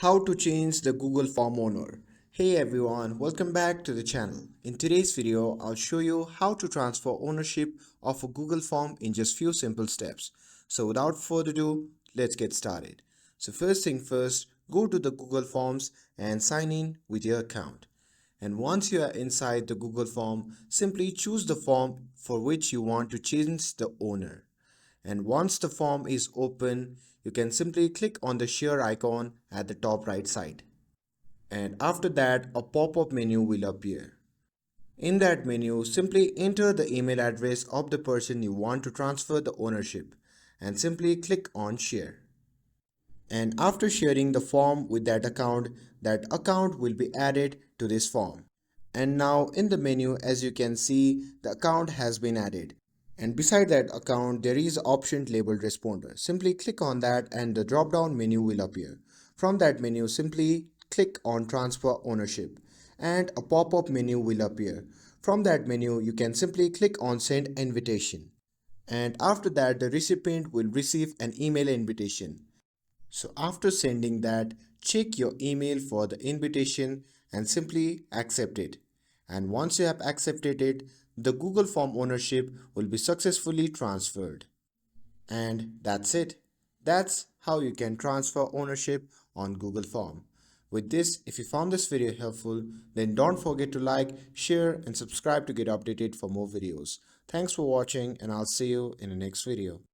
How to change the Google Form owner. Hey everyone, welcome back to the channel. In today's video, I'll show you how to transfer ownership of a Google Form in just few simple steps. So without further ado, let's get started. So first thing first, go to the Google Forms and sign in with your account. And once you are inside the Google Form, simply choose the form for which you want to change the owner. And once the form is open, you can simply click on the share icon at the top right side. And after that, a pop-up menu will appear. In that menu, simply enter the email address of the person you want to transfer the ownership and simply click on share. And after sharing the form with that account will be added to this form. And now in the menu, as you can see, the account has been added. And beside that account, there is an option labeled responder. Simply click on that and the drop down menu will appear. From that menu, simply click on transfer ownership and a pop-up menu will appear. From that menu, you can simply click on send invitation. And after that, the recipient will receive an email invitation. So after sending that, check your email for the invitation and simply accept it. And once you have accepted it, the Google Form ownership will be successfully transferred. And that's it. That's how you can transfer ownership on Google Form. With this, if you found this video helpful, then don't forget to like, share and subscribe to get updated for more videos. Thanks for watching and I'll see you in the next video.